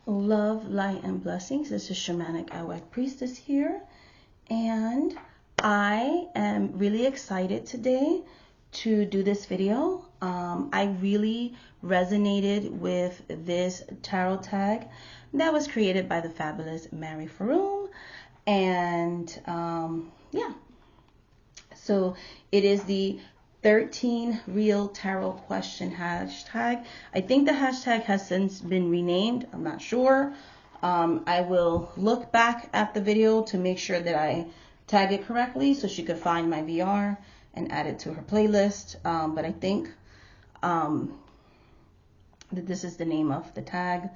Love, light, and blessings. This is Shamanic Awak Priestess here, and I am really excited today to do this video. I really resonated with this tarot tag that was created by the fabulous Mary Faroum, and yeah, so it is the 13 Real Tarot Question hashtag. I think the hashtag has since been renamed. I'm not sure. I will look back at the video to make sure that I tag it correctly so she could find my VR and add it to her playlist. But I think that this is the name of the tag.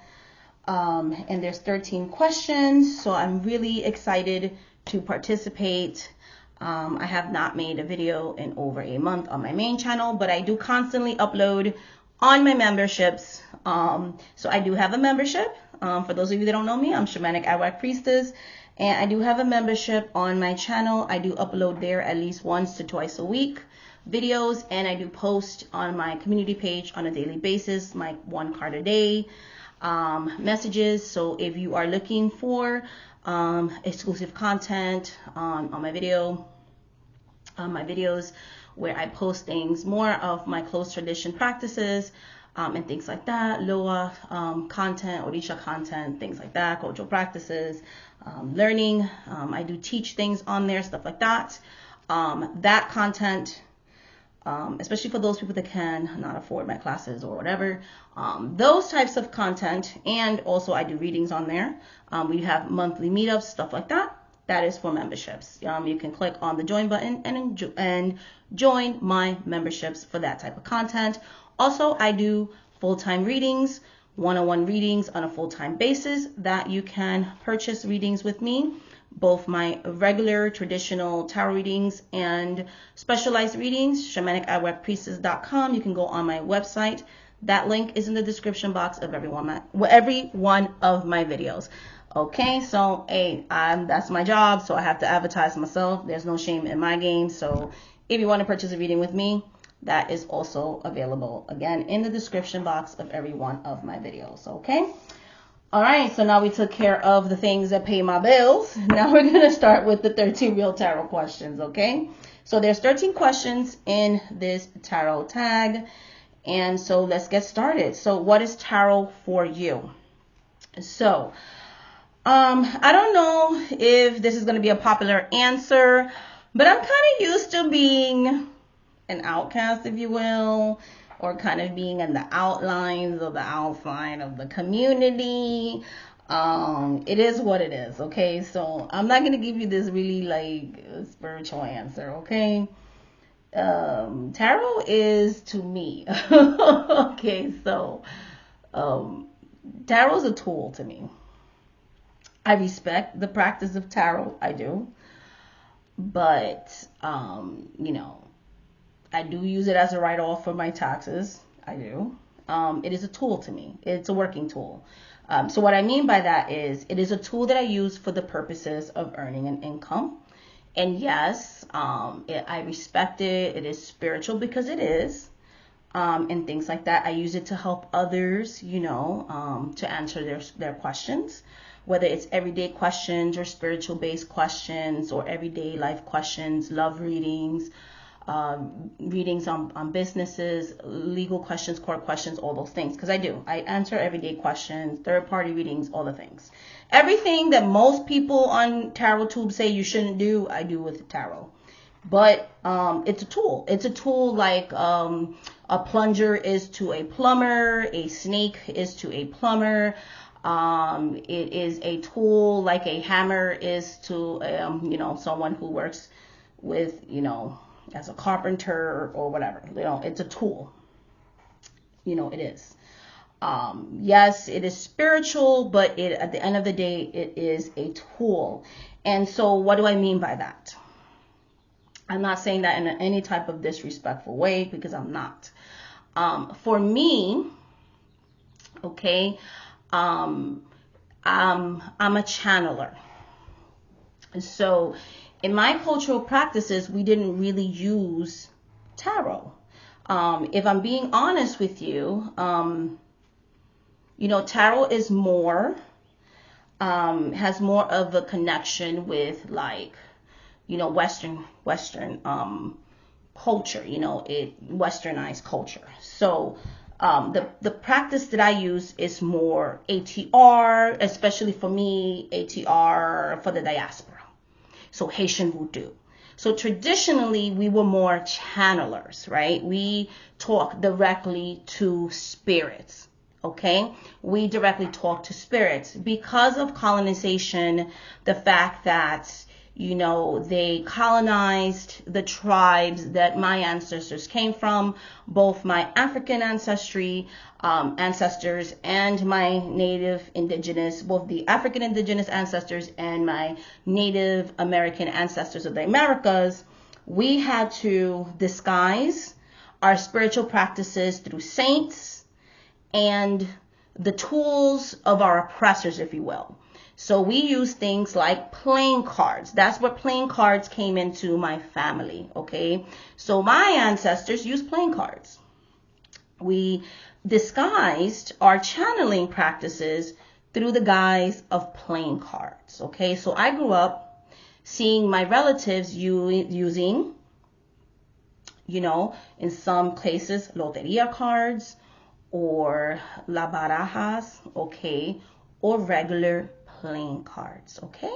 And there's 13 questions, so I'm really excited to participate. I have not made a video in over a month on my main channel, but I do constantly upload on my memberships. So I do have a membership. For those of you that don't know me, I'm Shamanic Awak Priestess, and I do have a membership on my channel. I do upload there at least once to twice a week videos, and I do post on my community page on a daily basis, my 1 card a day messages. So if you are looking for exclusive content on my videos where I post things more of my closed tradition practices and things like that, Loa content, Orisha content, things like that, cultural practices, learning. I do teach things on there, stuff like that. That content, especially for those people that can not afford my classes or whatever, those types of content. And also I do readings on there. We have monthly meetups, stuff like that. That is for memberships. You can click on the join button and join my memberships for that type of content. Also, I do full-time readings, one-on-one readings on a full-time basis that you can purchase readings with me. Both my regular traditional tarot readings and specialized readings, shamanicawakpriestess.com. You can go on my website. That link is in the description box of every one of my videos. Okay, so hey, that's my job, so I have to advertise myself. There's no shame in my game. So if you want to purchase a reading with me, that is also available, again, in the description box of every one of my videos. Okay. All right, so now we took care of the things that pay my bills. Now we're going to start with the 13 real tarot questions, okay? So there's 13 questions in this tarot tag. And so let's get started. So what is tarot for you? So I don't know if this is going to be a popular answer, but I'm kind of used to being an outcast, if you will, or kind of being in the outlines of the outside of the community. It is what it is, okay? So I'm not going to give you this really like spiritual answer, okay? Tarot is to me. Okay, so tarot is a tool to me. I respect the practice of tarot, I do. But, you know, I do use it as a write-off for my taxes. I do. It is a tool to me. It's a working tool. So what I mean by that is it is a tool that I use for the purposes of earning an income. And yes, I respect it. It is spiritual because it is. And things like that. I use it to help others, you know, to answer their questions, whether it's everyday questions or spiritual based questions or everyday life questions, love readings, readings on businesses, legal questions, court questions, all those things. Because I answer everyday questions, third party readings, all the things. Everything that most people on TarotTube say you shouldn't do, I do with tarot. But it's a tool. It's a tool like a plunger is to a plumber, a snake is to a plumber. It is a tool like a hammer is to, you know, someone who works with, you know, as a carpenter or whatever. You know, it's a tool. You know, it is. Yes, it is spiritual, but at the end of the day, it is a tool. And so what do I mean by that? I'm not saying that in any type of disrespectful way, because I'm not. For me, okay, I'm a channeler. So in my cultural practices, we didn't really use tarot. If I'm being honest with you, Tarot is more, has more of a connection with like, Western culture, it westernized culture. So the practice that I use is more ATR, especially for me, ATR for the diaspora. So Haitian voodoo. So traditionally, we were more channelers, right? We talk directly to spirits, okay? We directly talk to spirits because of colonization, the fact that they colonized the tribes that my ancestors came from, both my African ancestors and my native indigenous, both the African indigenous ancestors and my Native American ancestors of the Americas. We had to disguise our spiritual practices through saints and the tools of our oppressors, if you will. So we use things like playing cards. That's where playing cards came into my family, okay? So my ancestors used playing cards. We disguised our channeling practices through the guise of playing cards, okay? So I grew up seeing my relatives using, in some cases, loteria cards or la barajas, okay, or regular playing cards, okay?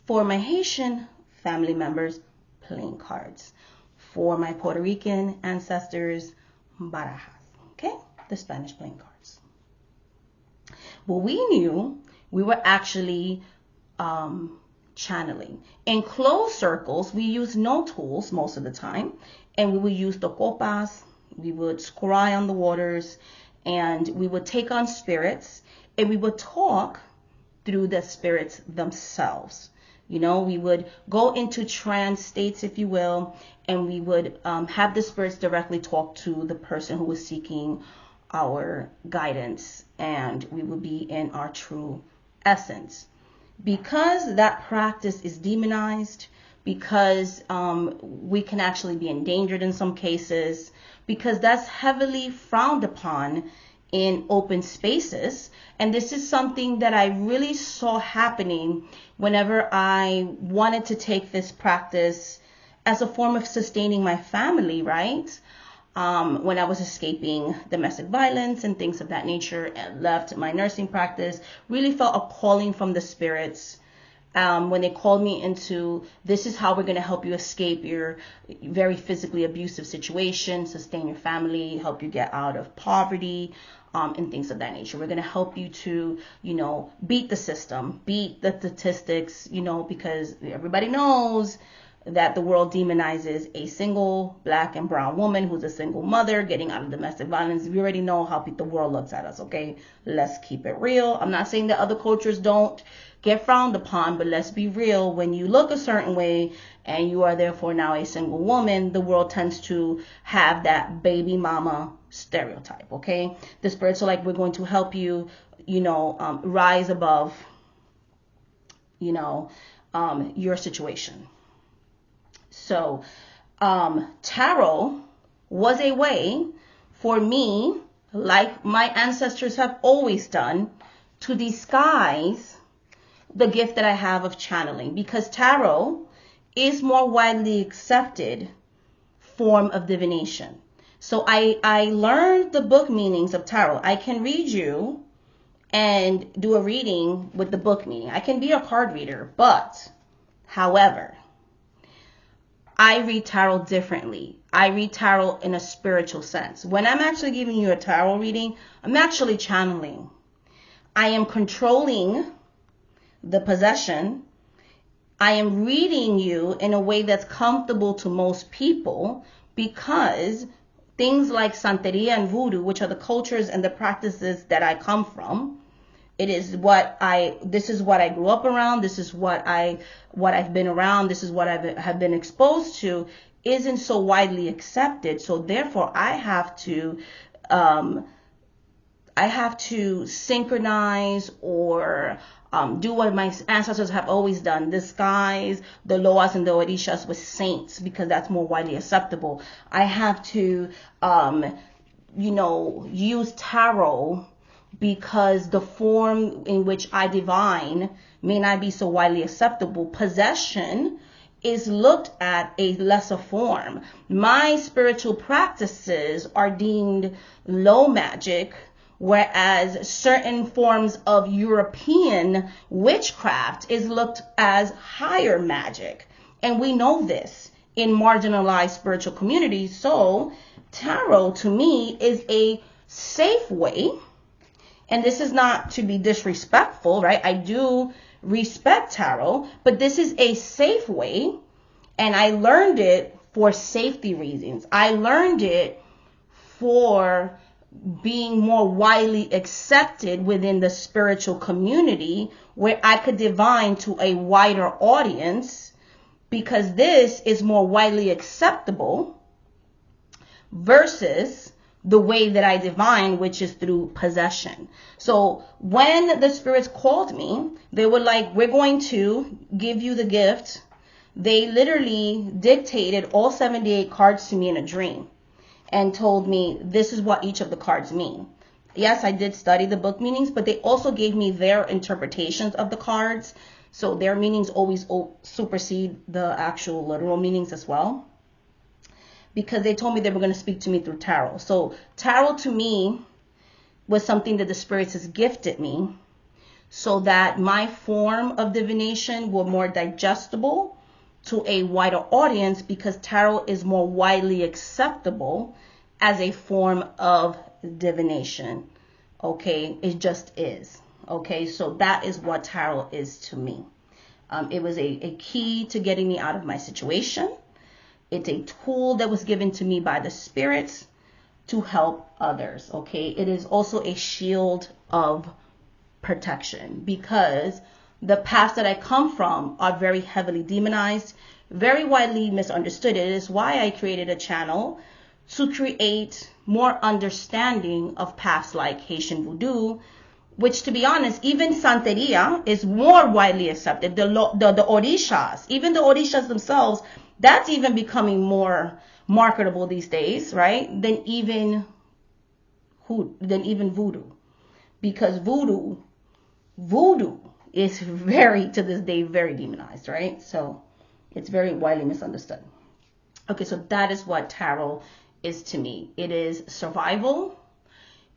For my Haitian family members, playing cards. For my Puerto Rican ancestors, barajas, okay? The Spanish playing cards. But we knew we were actually channeling. In closed circles, we use no tools most of the time, and we would use the copas, we would scry on the waters, and we would take on spirits, and we would talk through the spirits themselves. We would go into trance states, if you will, and we would have the spirits directly talk to the person who was seeking our guidance, and we would be in our true essence. Because that practice is demonized, because we can actually be endangered in some cases, because that's heavily frowned upon in open spaces. And this is something that I really saw happening whenever I wanted to take this practice as a form of sustaining my family, right? When I was escaping domestic violence and things of that nature and left my nursing practice, really felt a calling from the spirits. When they called me into, this is how we're going to help you escape your very physically abusive situation, sustain your family, help you get out of poverty, and things of that nature. We're going to help you to, beat the system, beat the statistics, because everybody knows that the world demonizes a single black and brown woman who's a single mother getting out of domestic violence. We already know how the world looks at us, okay? Let's keep it real. I'm not saying that other cultures don't get frowned upon, but let's be real. When you look a certain way and you are therefore now a single woman, the world tends to have that baby mama stereotype, okay? The spirits are like, we're going to help you, rise above, your situation. So tarot was a way for me, like my ancestors have always done, to disguise the gift that I have of channeling, because tarot is more widely accepted form of divination. So I learned the book meanings of tarot. I can read you and do a reading with the book meaning. I can be a card reader, but however, I read tarot differently. I read tarot in a spiritual sense. When I'm actually giving you a tarot reading, I'm actually channeling. I am controlling the possession. I am reading you in a way that's comfortable to most people, because things like Santeria and Voodoo, which are the cultures and the practices that I come from, this is what I grew up around. This is what I've been around. This is what I have been exposed to, isn't so widely accepted. So therefore I have to synchronize or do what my ancestors have always done, disguise the Loas and the Orishas with saints, because that's more widely acceptable. I have to, use tarot because the form in which I divine may not be so widely acceptable. Possession is looked at a lesser form. My spiritual practices are deemed low magic, whereas certain forms of European witchcraft is looked as higher magic. And we know this in marginalized spiritual communities. So tarot to me is a safe way, and this is not to be disrespectful, right? I do respect tarot, but this is a safe way, and I learned it for safety reasons. I learned it for being more widely accepted within the spiritual community, where I could divine to a wider audience, because this is more widely acceptable versus the way that I divine, which is through possession. So when the spirits called me, they were like, we're going to give you the gift. They literally dictated all 78 cards to me in a dream and told me this is what each of the cards mean. Yes, I did study the book meanings, but they also gave me their interpretations of the cards. So their meanings always supersede the actual literal meanings as well, because they told me they were going to speak to me through tarot. So tarot to me was something that the spirits has gifted me so that my form of divination were more digestible to a wider audience, because tarot is more widely acceptable as a form of divination. Okay, it just is. Okay, so that is what tarot is to me. It was a key to getting me out of my situation. It's a tool that was given to me by the spirits to help others. Okay, it is also a shield of protection, because the paths that I come from are very heavily demonized, very widely misunderstood. It is why I created a channel to create more understanding of paths like Haitian Voodoo, which, to be honest, even Santeria is more widely accepted. The Orishas, even the Orishas themselves, that's even becoming more marketable these days, right? Than even Voodoo, because Voodoo is very, to this day, very demonized, right? So it's very widely misunderstood. Okay, so that is what tarot is to me. It is survival.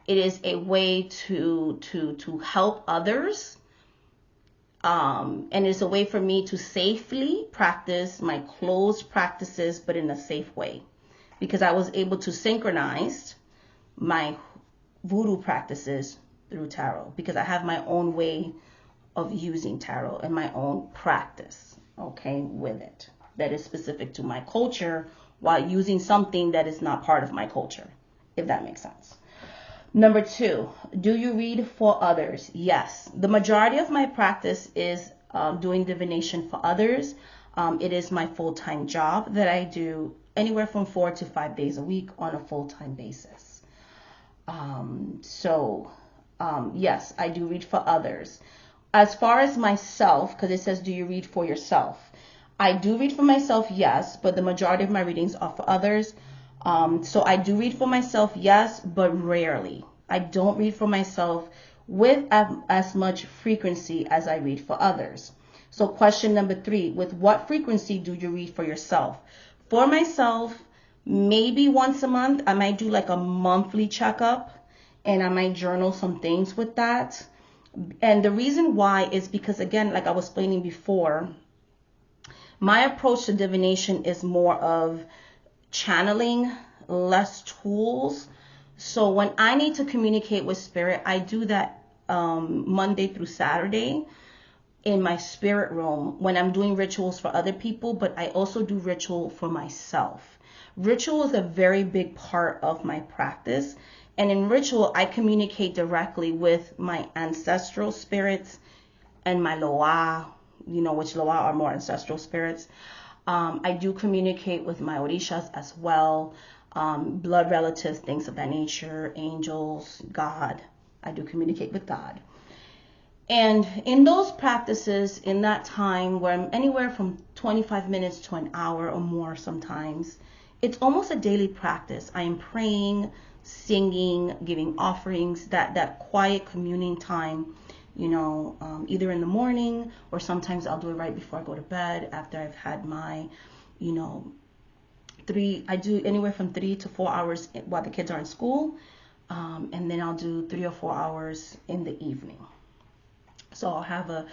It is a way to help others. And it's a way for me to safely practice my closed practices, but in a safe way, because I was able to synchronize my voodoo practices through tarot, because I have my own way of using tarot and my own practice, okay, with it, that is specific to my culture, while using something that is not part of my culture, if that makes sense. Number 2, do you read for others? Yes. The majority of my practice is doing divination for others. It is my full-time job that I do anywhere from 4 to 5 days a week on a full-time basis. Yes, I do read for others. As far as myself, because it says, do you read for yourself? I do read for myself, yes, but the majority of my readings are for others. So I do read for myself, yes, but rarely. I don't read for myself with as much frequency as I read for others. So question number 3, with what frequency do you read for yourself? For myself, maybe once a month. I might do like a monthly checkup, and I might journal some things with that. And the reason why is because, again, like I was explaining before, my approach to divination is more of channeling, less tools. So when I need to communicate with spirit, I do that Monday through Saturday in my spirit room when I'm doing rituals for other people, but I also do ritual for myself. Ritual is a very big part of my practice, and in ritual I communicate directly with my ancestral spirits and my Loa, which Loa are more ancestral spirits. I do communicate with my Orishas as well, blood relatives, things of that nature, angels, God. I do communicate with God. And in those practices, in that time where I'm anywhere from 25 minutes to an hour or more sometimes, it's almost a daily practice. I am praying, singing, giving offerings, that quiet communing time, either in the morning or sometimes I'll do it right before I go to bed after I've had my, you know, I do anywhere from 3 to 4 hours while the kids are in school. And then I'll do 3 or 4 hours in the evening. So I'll have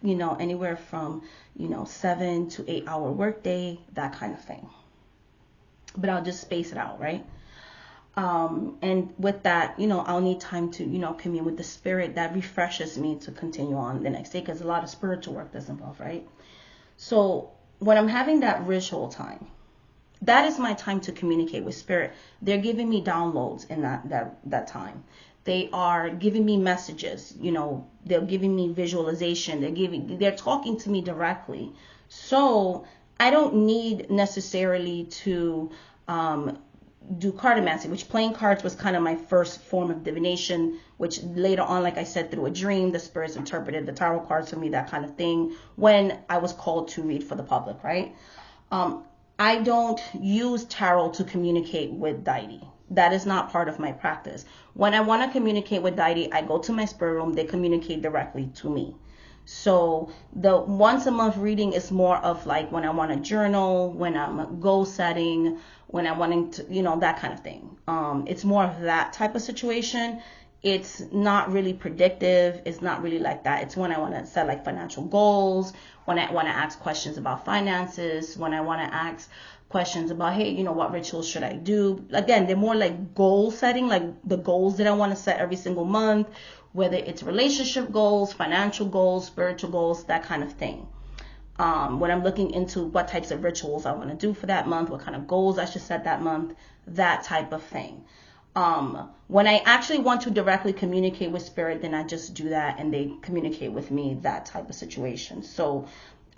anywhere from, 7 to 8 hour workday, that kind of thing. But I'll just space it out, right? And with that, I'll need time to, commune with the spirit that refreshes me to continue on the next day, because a lot of spiritual work that's involved, right? So when I'm having that ritual time, that is my time to communicate with spirit. They're giving me downloads in that time. They are giving me messages, they're giving me visualization. They're talking to me directly. So I don't need necessarily to do cartomancy, which playing cards was kind of my first form of divination, which later on, like I said, through a dream, the spirits interpreted the tarot cards for me, that kind of thing, when I was called to read for the public, right? I don't use tarot to communicate with deity. That is not part of my practice. When I want to communicate with deity, I go to my spirit room. They communicate directly to me. So the once a month reading is more of like when I want to journal, when I'm goal setting, when I'm wanting to, that kind of thing. It's more of that type of situation. It's not really predictive. It's not really like that. It's when I want to set like financial goals, when I want to ask questions about finances, when I want to ask questions about, hey, what rituals should I do? Again, they're more like goal setting, like the goals that I want to set every single month, whether it's relationship goals, financial goals, spiritual goals, that kind of thing. When I'm looking into what types of rituals I want to do for that month, what kind of goals I should set that month, that type of thing. When I actually want to directly communicate with spirit, then I just do that and they communicate with me, that type of situation. So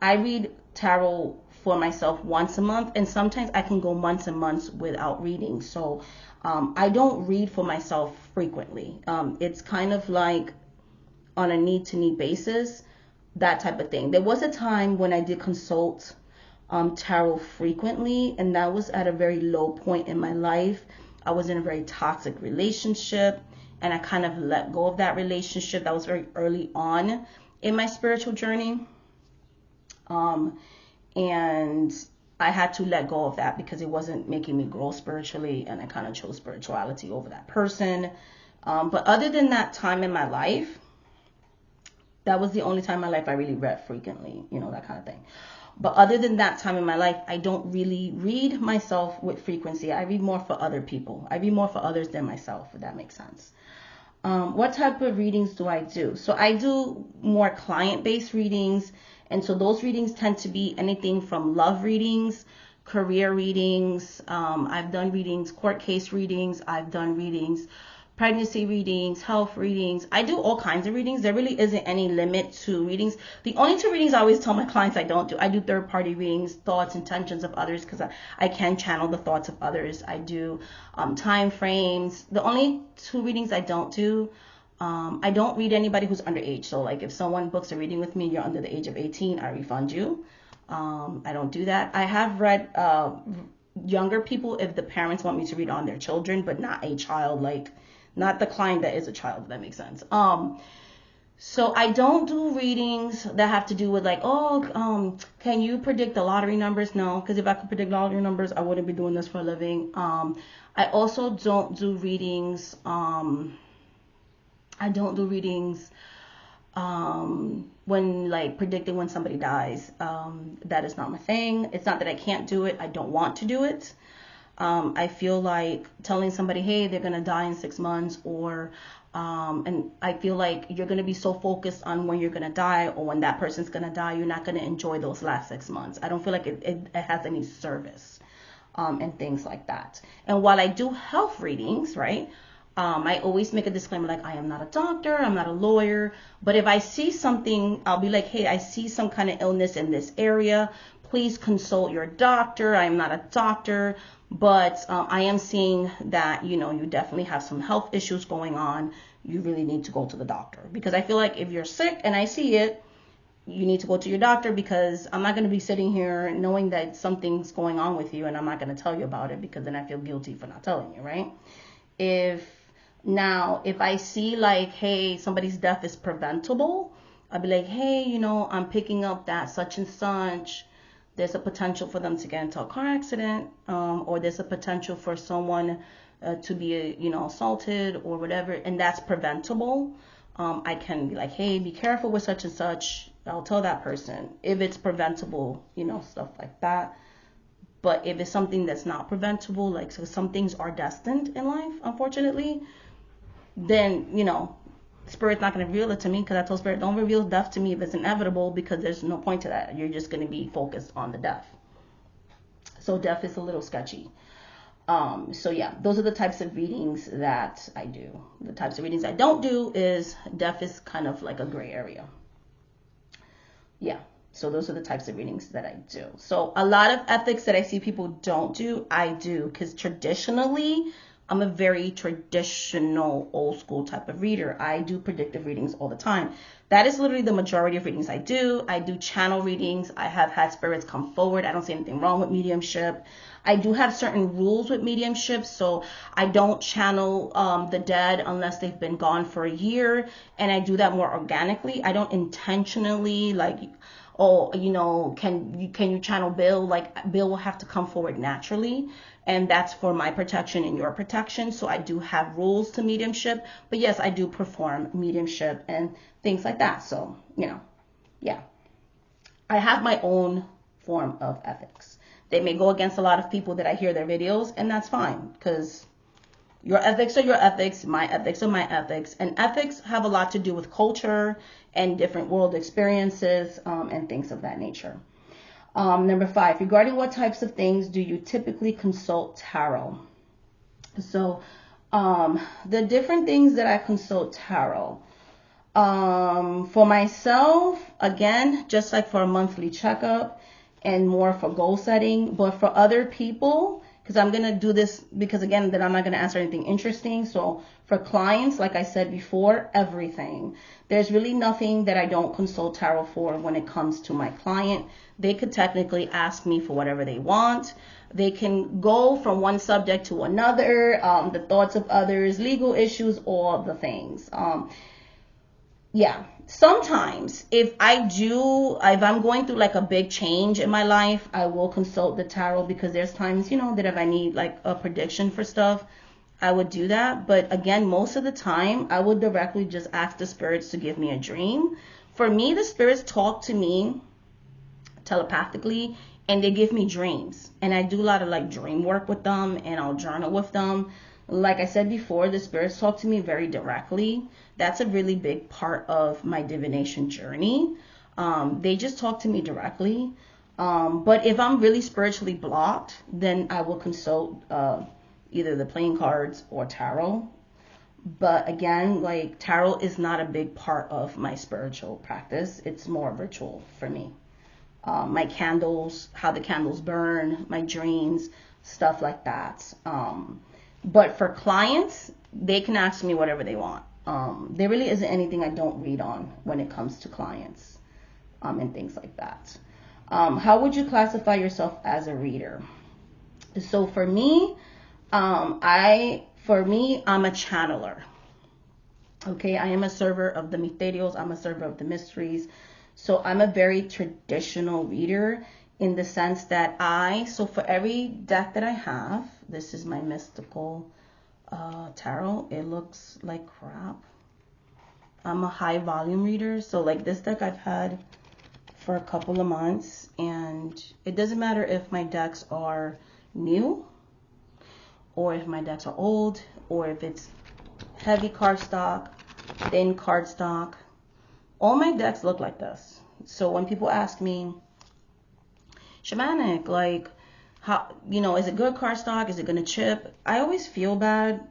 I read tarot for myself once a month, and sometimes I can go months and months without reading. So I don't read for myself frequently. It's kind of like on a need-to-need basis, that type of thing. There was a time when I did consult tarot frequently, and that was at a very low point in my life. I was in a very toxic relationship, and I kind of let go of that relationship. That was very early on in my spiritual journey. And I had to let go of that because it wasn't making me grow spiritually, and I kind of chose spirituality over that person. But other than that time in my life, that was the only time in my life I really read frequently, that kind of thing. But other than that time in my life, I don't really read myself with frequency. I read more for other people. I read more for others than myself, if that makes sense. What type of readings do I do? So I do more client-based readings. And so those readings tend to be anything from love readings, career readings. I've done readings, court case readings. I've done readings, pregnancy readings, health readings. I do all kinds of readings. There really isn't any limit to readings. The only two readings I always tell my clients I don't do. I do third-party readings, thoughts, intentions of others, because I can channel the thoughts of others. I do time frames. The only two readings I don't do, I don't read anybody who's underage. So like if someone books a reading with me and you're under the age of 18, I refund you. I don't do that. I have read younger people if the parents want me to read on their children, but not a child, like not the client that is a child, if that makes sense. So I don't do readings that have to do with like, can you predict the lottery numbers? No, because if I could predict lottery numbers, I wouldn't be doing this for a living. I also don't do readings. I don't do readings when like predicting when somebody dies. That is not my thing. It's not that I can't do it. I don't want to do it. I feel like telling somebody, hey, they're going to die in 6 months, or and I feel like you're going to be so focused on when you're going to die or when that person's going to die, you're not going to enjoy those last 6 months. I don't feel like it has any service and things like that. And while I do health readings, right, I always make a disclaimer like I am not a doctor, I'm not a lawyer, but if I see something, I'll be like, hey, I see some kind of illness in this area. Please consult your doctor. I am not a doctor, but I am seeing that, you definitely have some health issues going on. You really need to go to the doctor, because I feel like if you're sick and I see it, you need to go to your doctor, because I'm not going to be sitting here knowing that something's going on with you and I'm not going to tell you about it, because then I feel guilty for not telling you, right? if I see like, hey, somebody's death is preventable, I'll be like, hey, you know, I'm picking up that such and such. There's a potential for them to get into a car accident, or there's a potential for someone to be, you know, assaulted or whatever, and that's preventable. I can be like, hey, be careful with such and such. I'll tell that person if it's preventable, you know, stuff like that. But if it's something that's not preventable, like, so some things are destined in life, unfortunately, then, you know, Spirit's not going to reveal it to me, because I told Spirit, don't reveal death to me if it's inevitable, because there's no point to that. You're just going to be focused on the death. So death is a little sketchy. So yeah, those are the types of readings that I do. The types of readings I don't do is death is kind of like a gray area. Yeah. So those are the types of readings that I do. So a lot of ethics that I see people don't do, I do, because traditionally, I'm a very traditional, old school type of reader. I do predictive readings all the time. That is literally the majority of readings I do. I do channel readings. I have had spirits come forward. I don't see anything wrong with mediumship. I do have certain rules with mediumship, so I don't channel the dead unless they've been gone for a year, and I do that more organically. I don't intentionally, like, oh, you know, can you channel Bill? Like, Bill will have to come forward naturally, and that's for my protection and your protection. So I do have rules to mediumship, but yes, I do perform mediumship and things like that. So, you know, yeah, I have my own form of ethics. They may go against a lot of people that I hear their videos, and that's fine, because your ethics are your ethics, my ethics are my ethics, and ethics have a lot to do with culture and different world experiences, and things of that nature. Number 5, regarding what types of things do you typically consult tarot? So the different things that I consult tarot. For myself, again, just like for a monthly checkup and more for goal setting, but for other people, because I'm going to do this because, again, then I'm not going to answer anything interesting. So for clients, like I said before, everything. There's really nothing that I don't consult tarot for when it comes to my client. They could technically ask me for whatever they want. They can go from one subject to another, the thoughts of others, legal issues, all the things. Yeah, sometimes if I'm going through like a big change in my life, I will consult the tarot, because there's times, you know, that if I need like a prediction for stuff, I would do that. But again, most of the time, I would directly just ask the spirits to give me a dream. For me, the spirits talk to me telepathically, and they give me dreams. And I do a lot of like dream work with them, and I'll journal with them. Like I said before, the spirits talk to me very directly. That's a really big part of my divination journey. They just talk to me directly. But if I'm really spiritually blocked, then I will consult either the playing cards or tarot. But again, like, tarot is not a big part of my spiritual practice. It's more ritual for me. My candles, how the candles burn, my dreams, stuff like that. But for clients, they can ask me whatever they want. There really isn't anything I don't read on when it comes to clients, and things like that. How would you classify yourself as a reader? So for me, I'm a channeler. Okay, I am a server of the misterios. I'm a server of the mysteries. So I'm a very traditional reader, in the sense that so for every deck that I have, this is my mystical tarot. It looks like crap. I'm a high volume reader. So like this deck I've had for a couple of months, and it doesn't matter if my decks are new, or if my decks are old, or if it's heavy cardstock, thin cardstock. All my decks look like this. So when people ask me, Shamanic, like, how, you know, is it good cardstock? Is it going to chip? I always feel bad,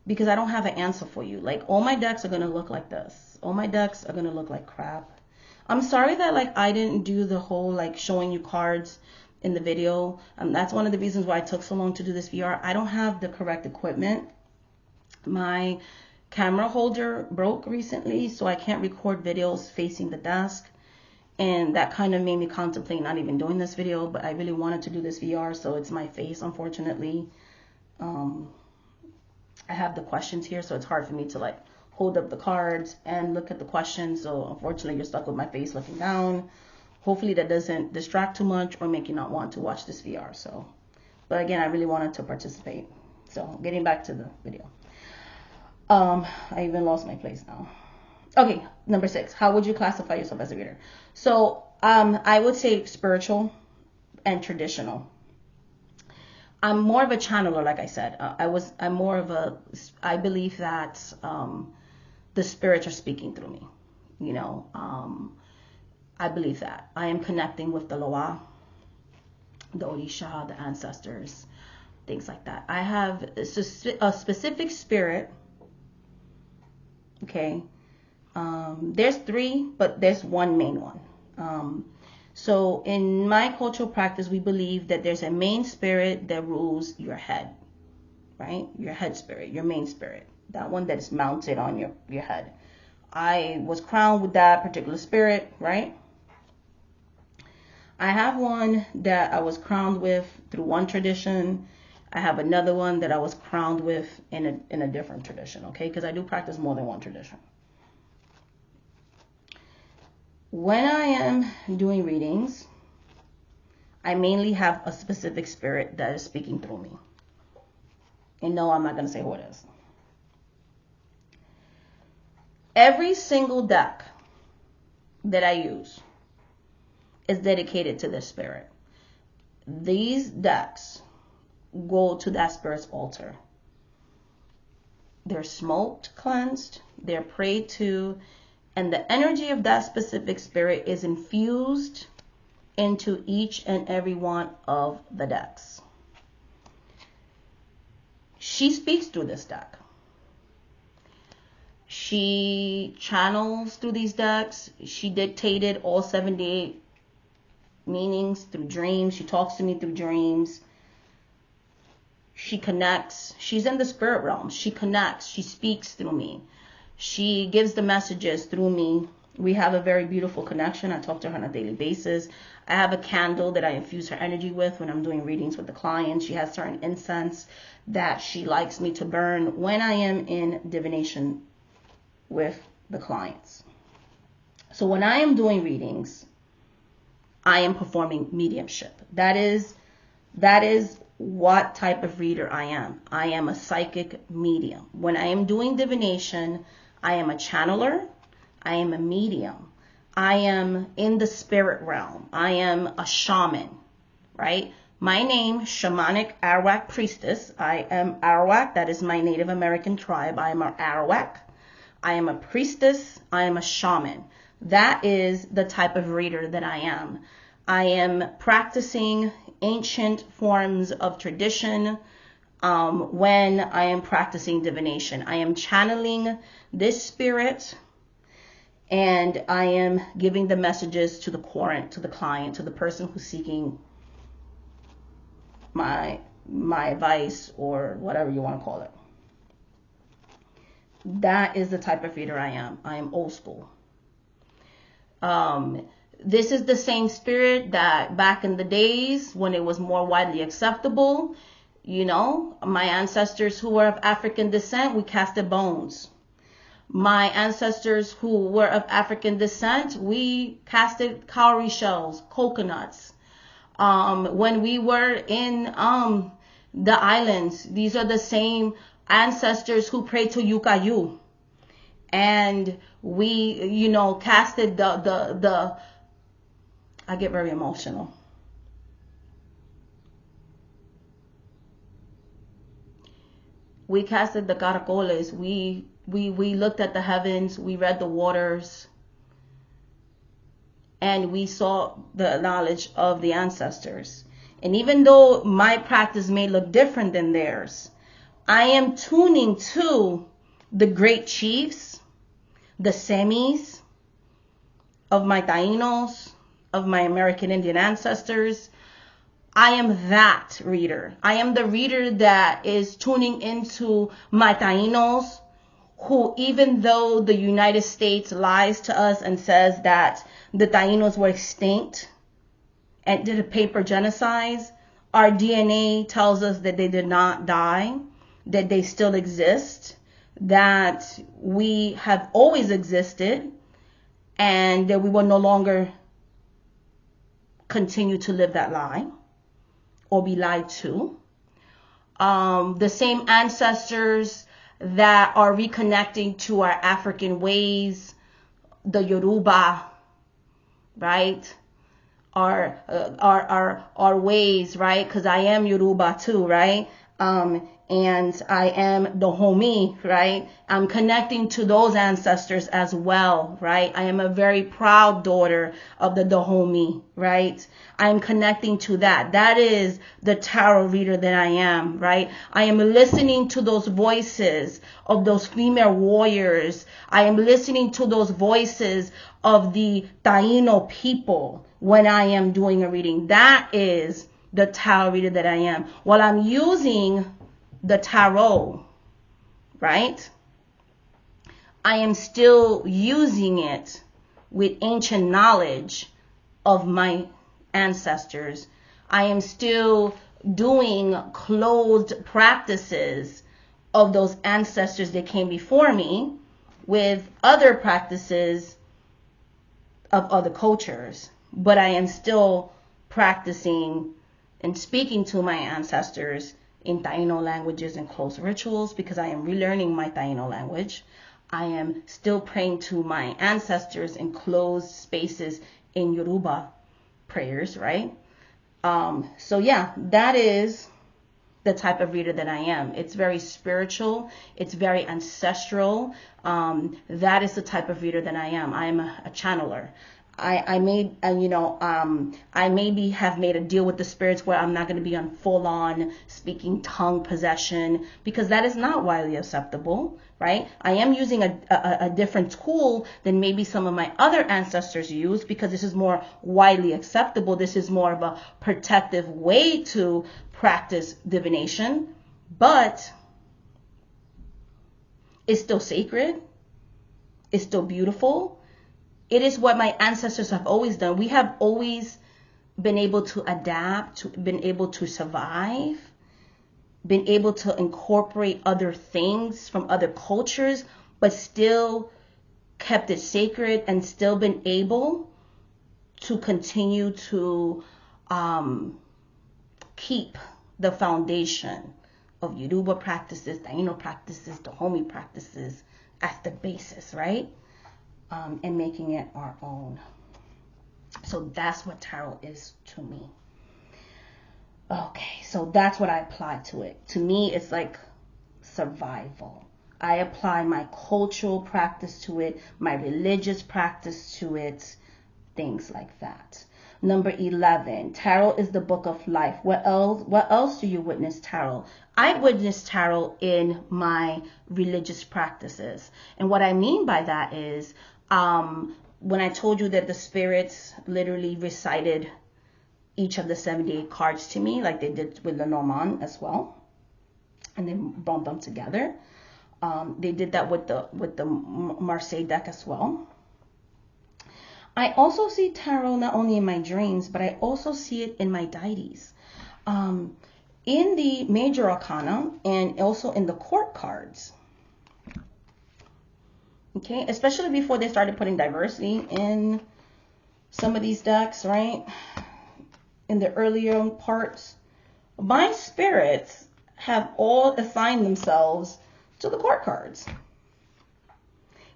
because I don't have an answer for you. Like, all my decks are going to look like this. All my decks are going to look like crap. I'm sorry that, like, I didn't do the whole, like, showing you cards in the video. That's one of the reasons why it took so long to do this VR. I don't have the correct equipment. My camera holder broke recently, so I can't record videos facing the desk. And that kind of made me contemplate not even doing this video, but I really wanted to do this VR, so it's my face, unfortunately. I have the questions here, so it's hard for me to like hold up the cards and look at the questions. So unfortunately, you're stuck with my face looking down. Hopefully that doesn't distract too much or make you not want to watch this VR. So, but again, I really wanted to participate. So getting back to the video. I even lost my place now. Okay, number 6. How would you classify yourself as a reader? So I would say spiritual and traditional. I'm more of a channeler, like I said. I believe that the spirits are speaking through me. You know, I believe that. I am connecting with the Loa, the Orisha, the ancestors, things like that. I have a specific spirit. Okay. There's 3, but there's one main one. So in my cultural practice, we believe that there's a main spirit that rules your head, right? Your head spirit, your main spirit, that one that is mounted on your head. I was crowned with that particular spirit, right? I have one that I was crowned with through one tradition. I have another one that I was crowned with in a different tradition, okay? Because I do practice more than one tradition. When I am doing readings, I mainly have a specific spirit that is speaking through me. And no, I'm not going to say who it is. Every single deck that I use is dedicated to this spirit. These decks go to that spirit's altar. They're smoked, cleansed, they're prayed to, and the energy of that specific spirit is infused into each and every one of the decks. She speaks through this deck. She channels through these decks. She dictated all 78 meanings through dreams. She talks to me through dreams. She connects. She's in the spirit realm. She connects. She speaks through me. She gives the messages through me. We have a very beautiful connection. I talk to her on a daily basis. I have a candle that I infuse her energy with when I'm doing readings with the clients. She has certain incense that she likes me to burn when I am in divination with the clients. So when I am doing readings, I am performing mediumship. That is what type of reader I am. I am a psychic medium. When I am doing divination, I am a channeler. I am a medium. I am in the spirit realm. I am a shaman, right? My name, Shamanic Arawak Priestess. I am Arawak. That is my Native American tribe. I am an Arawak. I am a priestess. I am a shaman. That is the type of reader that I am. I am practicing ancient forms of tradition when I am practicing divination. I am channeling this spirit, and I am giving the messages to the client, to the person who's seeking my advice or whatever you want to call it. That is the type of reader I am. I am old school. This is the same spirit that back in the days when it was more widely acceptable, you know, my ancestors who were of African descent, we casted bones. My ancestors who were of African descent, we casted cowrie shells, coconuts. When we were in the islands, these are the same ancestors who prayed to Yukayu. And we, you know, casted the I get very emotional. We casted the caracoles. We looked at the heavens. We read the waters. And we saw the knowledge of the ancestors. And even though my practice may look different than theirs, I am tuning to the great chiefs, the semis of my Tainos, of my American Indian ancestors. I am that reader. I am the reader that is tuning into my Tainos, who, even though the United States lies to us and says that the Tainos were extinct and did a paper genocide, our DNA tells us that they did not die. that they still exist, that we have always existed, and that we will no longer continue to live that lie or be lied to. The same ancestors that are reconnecting to our African ways, the Yoruba, right? Our ways, right? Because I am Yoruba too, right? And I am the homie, right? I'm connecting to those ancestors as well, right? I am a very proud daughter of the Dahomey, right? I'm connecting to that. That is the tarot reader that I am, right? I am listening to those voices of those female warriors. I am listening to those voices of the Taino people when I am doing a reading. That is the tarot reader that I am. While I'm using the tarot, right, I am still using it with ancient knowledge of my ancestors. I am still doing closed practices of those ancestors that came before me with other practices of other cultures. But I am still practicing and speaking to my ancestors in Taino languages and closed rituals, because I am relearning my Taino language. I am still praying to my ancestors in closed spaces in Yoruba prayers, right? So yeah, that is the type of reader that I am. It's very spiritual. It's very ancestral. That is the type of reader that I am. I am a channeler. I maybe have made a deal with the spirits where I'm not going to be on full-on speaking tongue possession, because that is not widely acceptable, right? I am using a different tool than maybe some of my other ancestors use, because this is more widely acceptable. This is more of a protective way to practice divination, but it's still sacred. It's still beautiful. It is what my ancestors have always done. We have always been able to adapt, been able to survive, been able to incorporate other things from other cultures, but still kept it sacred and still been able to continue to keep the foundation of Yoruba practices, Taino practices, Dahomey practices as the basis, right? And making it our own. So that's what tarot is to me. Okay, so that's what I apply to it. To me, it's like survival. I apply my cultural practice to it, my religious practice to it, things like that. Number 11, tarot is the book of life. What else do you witness tarot? I witness tarot in my religious practices. And what I mean by that is, when I told you that the spirits literally recited each of the 78 cards to me, like they did with Lenormand as well, and they brought them together. They did that with the Marseille deck as well. I also see tarot not only in my dreams, but I also see it in my deities. In the major arcana and also in the court cards. Okay, especially before they started putting diversity in some of these decks, right? In the earlier parts, my spirits have all assigned themselves to the court cards.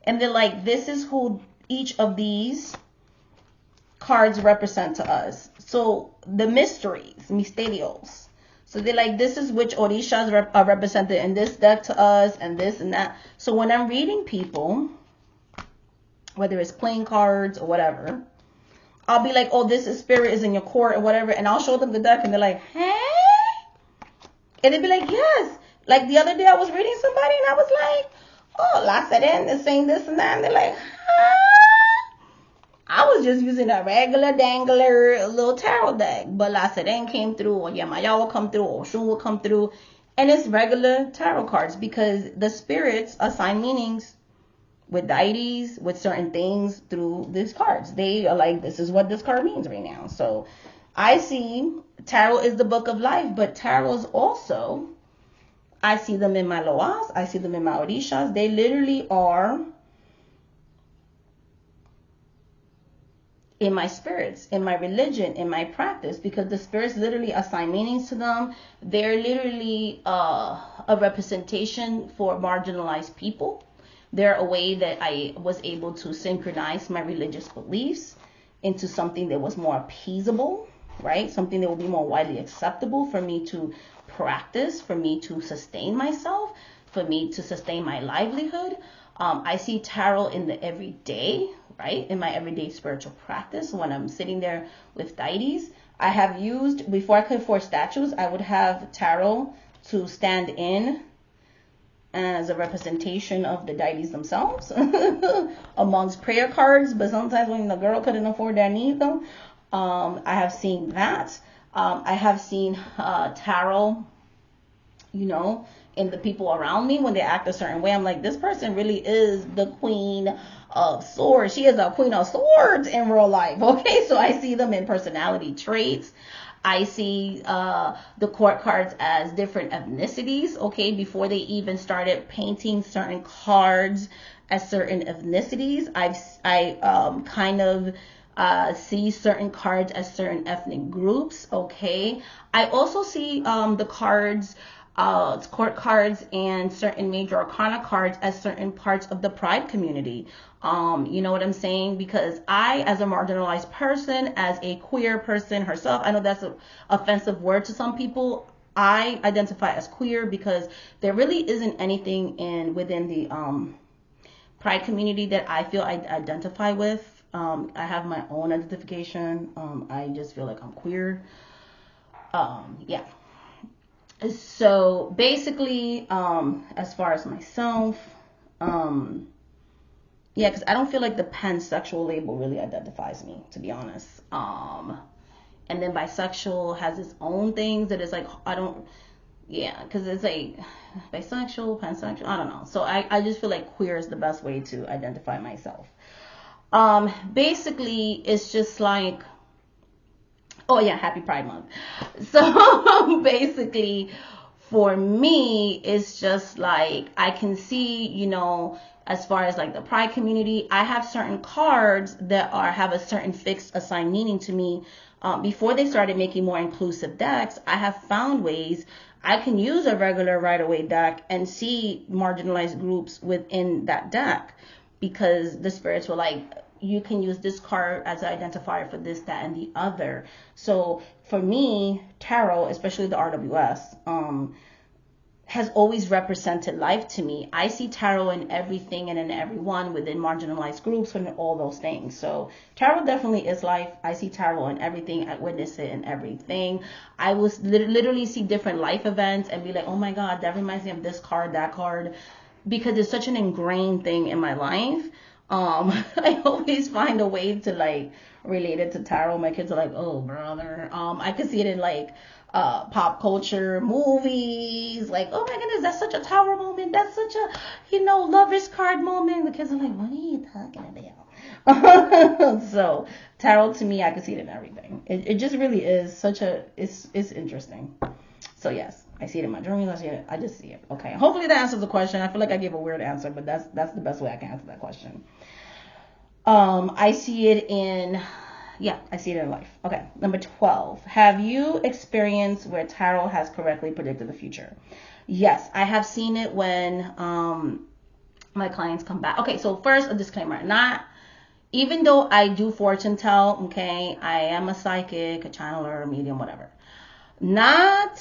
And they're like, this is who each of these cards represent to us. So the mysteries, misterios. So they're like, this is which orishas are represented in this deck to us, and this and that. So when I'm reading people, whether it's playing cards or whatever, I'll be like, oh, this is spirit is in your court or whatever. And I'll show them the deck and they're like, hey? And they'd be like, yes. Like the other day I was reading somebody and I was like, oh, La Seren is saying this and that. And they're like, I was just using a regular dangler little tarot deck, but La Seren came through, or Yamaya will come through, or Shun will come through, and it's regular tarot cards because the spirits assign meanings with deities, with certain things through these cards. They are like, this is what this card means right now. So I see tarot is the book of life, but tarot is also I see them in my loas. I see them in my orishas. They literally are in my spirits, in my religion, in my practice, because the spirits literally assign meanings to them. They're literally a representation for marginalized people. They're a way that I was able to synchronize my religious beliefs into something that was more appeasable, right? Something that will be more widely acceptable for me to practice, for me to sustain myself, for me to sustain my livelihood. I see tarot in the everyday, right? In my everyday spiritual practice, when I'm sitting there with deities. I have used, before I could afford statues, I would have tarot to stand in as a representation of the deities themselves amongst prayer cards. But sometimes when the girl couldn't afford that neither, I have seen that. I have seen tarot, in the people around me when they act a certain way. I'm like, this person really is the queen of swords. She is a queen of swords in real life. Okay, so I see them in personality traits. I see the court cards as different ethnicities. Okay, before they even started painting certain cards as certain ethnicities, I kind of see certain cards as certain ethnic groups. Okay, I also see the cards, court cards and certain major arcana cards as certain parts of the pride community. You know what I'm saying? Because I, as a marginalized person, as a queer person herself, I know that's an offensive word to some people. I identify as queer because there really isn't anything within the pride community that I feel I identify with. I have my own identification. I just feel like I'm queer. Yeah. So basically, as far as myself, yeah, because I don't feel like the pansexual label really identifies me, to be honest. And then bisexual has its own things that is like, yeah, because it's like bisexual, pansexual, I don't know. So I just feel like queer is the best way to identify myself. Basically, it's just like, oh yeah, happy Pride Month. So basically, for me, it's just like I can see, as far as like the Pride community, I have certain cards that have a certain fixed assigned meaning to me. Before they started making more inclusive decks, I have found ways I can use a regular Rider-Waite deck and see marginalized groups within that deck, because the spirits were like, you can use this card as an identifier for this, that, and the other. So for me, tarot, especially the RWS, has always represented life to me. I see tarot in everything and in everyone within marginalized groups and all those things. So tarot definitely is life. I see tarot in everything. I witness it in everything. I will literally see different life events and be like, oh my God, that reminds me of this card, that card, because it's such an ingrained thing in my life. I always find a way to like relate it to tarot. My kids are like, oh brother. I could see it in like pop culture movies, like, oh my goodness, that's such a tower moment, that's such a lover's card moment. The kids are like, what are you talking about? So tarot, to me, I can see it in everything. It just really is such it's interesting. So yes, I see it in my dreams. I just see it. Okay, hopefully that answers the question. I feel like I gave a weird answer, but that's the best way I can answer that question. I see it in life. Okay, number 12. Have you experienced where tarot has correctly predicted the future? Yes, I have seen it when my clients come back. Okay, so first a disclaimer. Even though I do fortune tell, okay, I am a psychic, a channeler, a medium, whatever. Not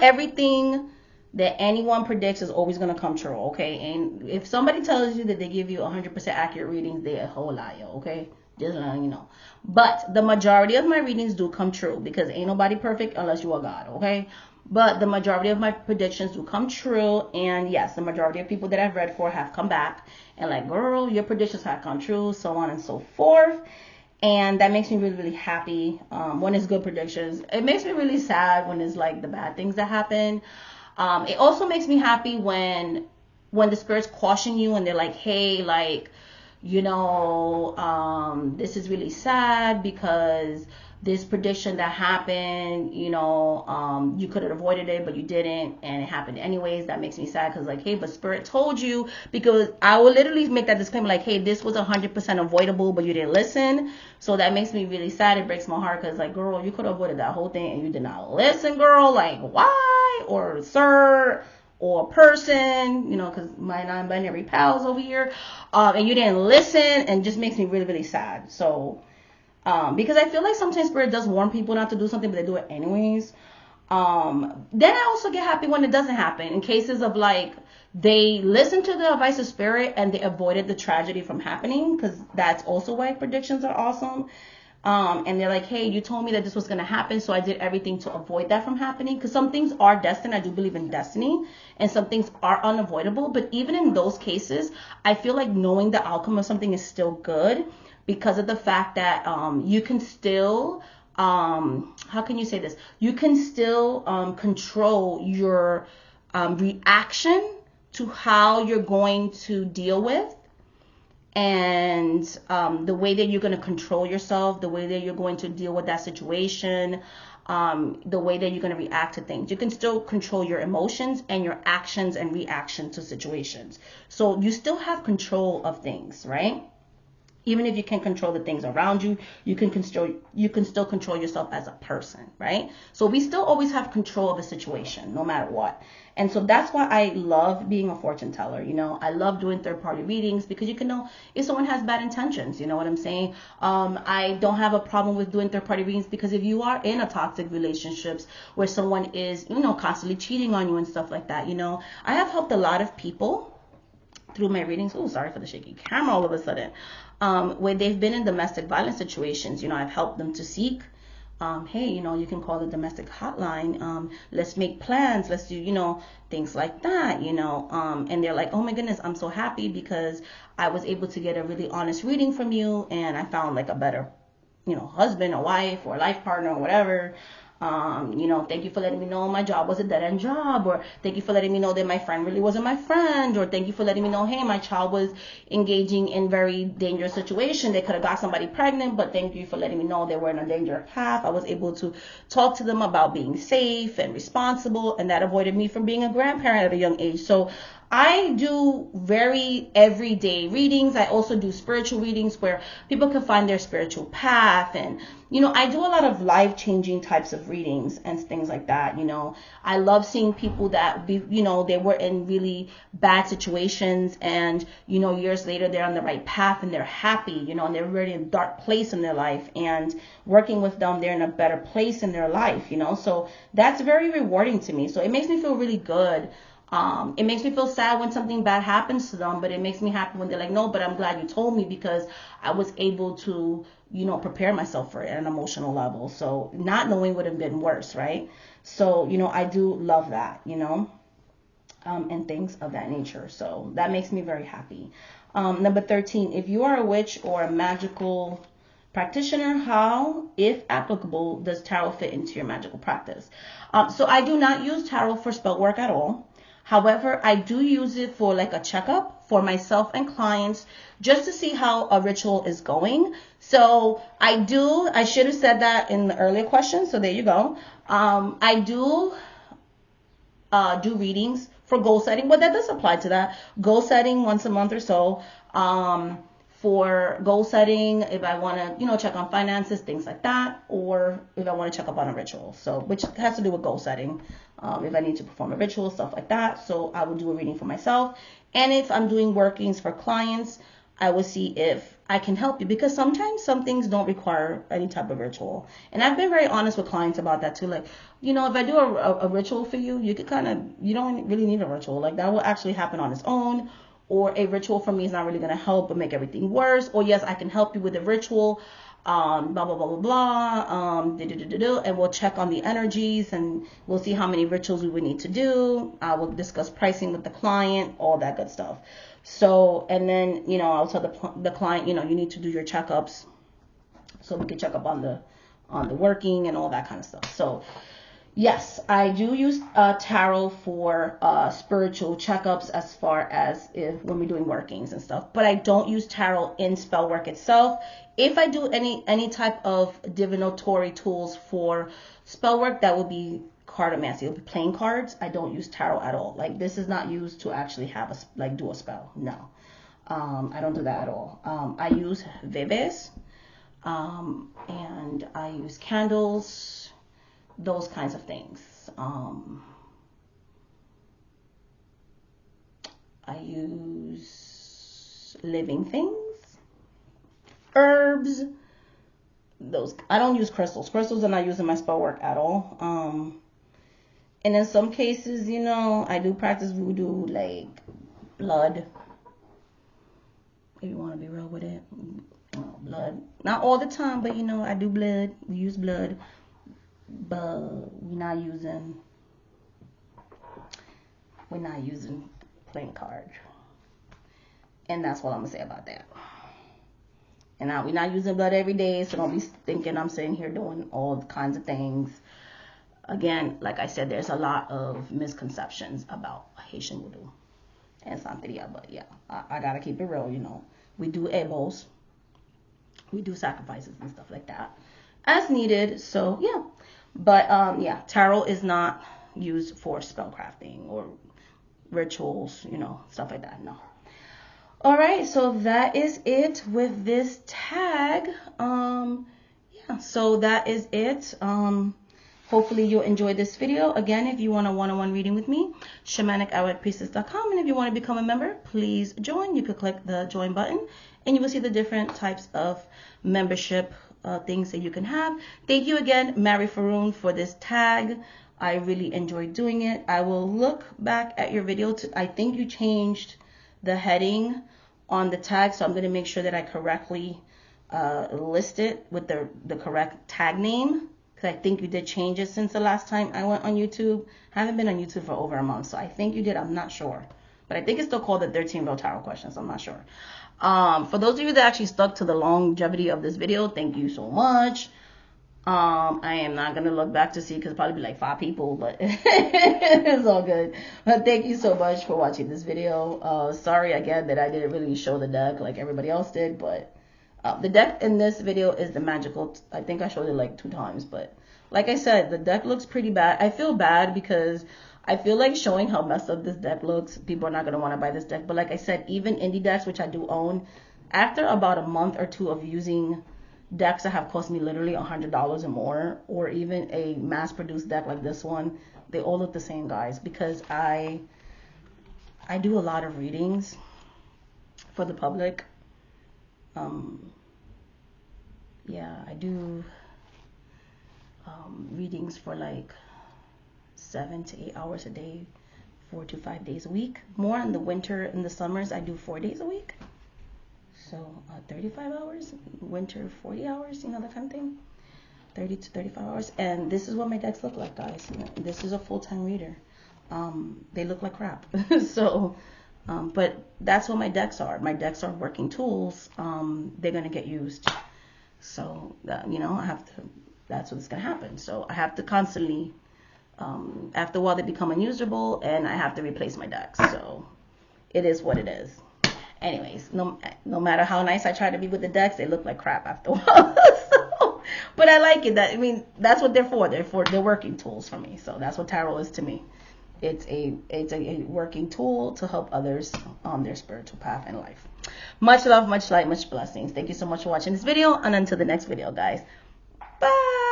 everything that anyone predicts is always going to come true, okay? And if somebody tells you that they give you 100% accurate readings, they're a whole liar, okay? Just letting you know. But the majority of my readings do come true, because ain't nobody perfect unless you are God, okay? But the majority of my predictions do come true. And yes, the majority of people that I've read for have come back and like, girl, your predictions have come true, so on and so forth. And that makes me really, really happy when it's good predictions. It makes me really sad when it's like the bad things that happen. It also makes me happy when the spirits caution you and they're like, hey, like, this is really sad because this prediction that happened, you could have avoided it, but you didn't, and it happened anyways. That makes me sad because like, hey, but Spirit told you, because I will literally make that disclaimer like, hey, this was 100% avoidable, but you didn't listen. So that makes me really sad. It breaks my heart because like, girl, you could have avoided that whole thing and you did not listen, girl. Like, why? Or sir, or person, because my non-binary pals over here, and you didn't listen, and just makes me really, really sad. So, because I feel like sometimes Spirit does warn people not to do something, but they do it anyways. Then I also get happy when it doesn't happen, in cases of like, they listened to the advice of Spirit and they avoided the tragedy from happening, because that's also why predictions are awesome. And they're like, hey, you told me that this was going to happen, so I did everything to avoid that from happening. Because some things are destined. I do believe in destiny. And some things are unavoidable. But even in those cases, I feel like knowing the outcome of something is still good, because of the fact that you can still, how can you say this? You can still control your reaction to how you're going to deal with, and the way that you're going to control yourself, the way that you're going to deal with that situation, the way that you're going to react to things. You can still control your emotions and your actions and reactions to situations. So you still have control of things, right? Even if you can't control the things around you, you can still control yourself as a person, right? So we still always have control of a situation, no matter what. And so that's why I love being a fortune teller. I love doing third-party readings, because you can know if someone has bad intentions. You know what I'm saying? I don't have a problem with doing third-party readings, because if you are in a toxic relationships where someone is, constantly cheating on you and stuff like that, I have helped a lot of people through my readings. Oh, sorry for the shaky camera all of a sudden. Where they've been in domestic violence situations, I've helped them to seek, hey, you can call the domestic hotline. Let's make plans. Let's do, things like that, and they're like, oh my goodness, I'm so happy because I was able to get a really honest reading from you. And I found like a better, husband or wife or life partner or whatever. Thank you for letting me know my job was a dead-end job, or thank you for letting me know that my friend really wasn't my friend, or thank you for letting me know, hey, my child was engaging in very dangerous situation. They could have got somebody pregnant, but thank you for letting me know they were in a dangerous path. I was able to talk to them about being safe and responsible, and that avoided me from being a grandparent at a young age. So I do very everyday readings. I also do spiritual readings where people can find their spiritual path. And, I do a lot of life-changing types of readings and things like that. I love seeing people that, they were in really bad situations, and, years later they're on the right path and they're happy, and they're really in a dark place in their life, and working with them, they're in a better place in their life, so that's very rewarding to me. So it makes me feel really good. It makes me feel sad when something bad happens to them, but it makes me happy when they're like, no, but I'm glad you told me, because I was able to, prepare myself for it at an emotional level. So not knowing would have been worse, right? So, I do love that, and things of that nature. So that makes me very happy. Number 13, if you are a witch or a magical practitioner, how, if applicable, does tarot fit into your magical practice? So I do not use tarot for spell work at all. However, I do use it for like a checkup for myself and clients, just to see how a ritual is going. So I should have said that in the earlier question. So there you go. I do readings for goal setting, but that does apply to that. Goal setting once a month or so. For goal setting, if I want to, check on finances, things like that, or if I want to check up on a ritual. So, which has to do with goal setting. If I need to perform a ritual, stuff like that. So I will do a reading for myself. And if I'm doing workings for clients, I will see if I can help you, because sometimes some things don't require any type of ritual. And I've been very honest with clients about that too. Like, if I do a ritual for you, you don't really need a ritual. Like that will actually happen on its own. Or a ritual for me is not really going to help but make everything worse. Or yes, I can help you with a ritual, blah, blah, blah, blah, blah, and we'll check on the energies, and we'll see how many rituals we would need to do. We'll discuss pricing with the client, all that good stuff. So, and then, I'll tell the client, you need to do your checkups so we can check up on the working and all that kind of stuff. So, Yes, I do use tarot for spiritual checkups as far as when we're doing workings and stuff, but I don't use tarot in spell work itself. If I do any type of divinatory tools for spell work, that would be cartomancy. It would be playing cards. I don't use tarot at all. Like, this is not used to actually have do a spell. No, I don't do that at all. I use vebes, and I use candles, those kinds of things. I use living things, herbs. Those, I don't use crystals. Crystals are not used in my spell work at all. And in some cases, you know, I do practice voodoo, like blood. If you want to be real with it, blood. Not all the time, but you know, I do blood. We use blood. But we're not using playing cards, and that's what I'm gonna say about that. And now we're not using blood every day, so don't be thinking I'm sitting here doing all kinds of things. Again, like I said, there's a lot of misconceptions about Haitian voodoo and Santeria, but yeah, I gotta keep it real. You know, we do ebos, we do sacrifices and stuff like that as needed. So yeah. But yeah, tarot is not used for spellcrafting or rituals, you know, stuff like that. No. All right, so that is it with this tag. Yeah, so that is it. Hopefully you'll enjoy this video. Again, if you want a one-on-one reading with me, shamanic@priestess.com. And if you want to become a member, please join. You could click the join button and you will see the different types of membership things that you can have. Thank you again, Mary Faroon, for this tag. I really enjoyed doing it. I will look back at your video. I think you changed the heading on the tag, so I'm going to make sure that I correctly list it with the correct tag name, because I think you did change it since the last time I went on YouTube. I haven't been on YouTube for over a month, so I think you did. I'm not sure, but I think it's still called the 13 Real Tarot Questions. I'm not sure. For those of you that actually stuck to the longevity of this video, thank you so much. I am not going to look back to see, because probably be like 5 people, but it's all good. But thank you so much for watching this video. Sorry again that I didn't really show the deck like everybody else did, but the deck in this video is the magical. I think I showed it like 2 times, but like I said, the deck looks pretty bad. I feel bad because I feel like showing how messed up this deck looks, people are not going to want to buy this deck. But like I said, even indie decks, which I do own, after about a month or 2 of using decks that have cost me literally $100 or more, or even a mass-produced deck like this one, they all look the same, guys, because I do a lot of readings for the public. Yeah, I do readings for like 7 to 8 hours a day, 4 to 5 days a week. More in the winter, in the summers, I do 4 days a week. So 35 hours, winter 40 hours, you know, that kind of thing. 30 to 35 hours. And this is what my decks look like, guys. This is a full-time reader. They look like crap. So, but that's what my decks are. My decks are working tools. They're going to get used. So, you know, that's what's going to happen. So I have to constantly, after a while, they become unusable, and I have to replace my decks. So it is what it is. Anyways, no matter how nice I try to be with the decks, they look like crap after a while. So, but I like it. That's what they're for. They're working tools for me. So that's what tarot is to me. It's a working tool to help others on their spiritual path in life. Much love, much light, much blessings. Thank you so much for watching this video, and until the next video, guys. Bye.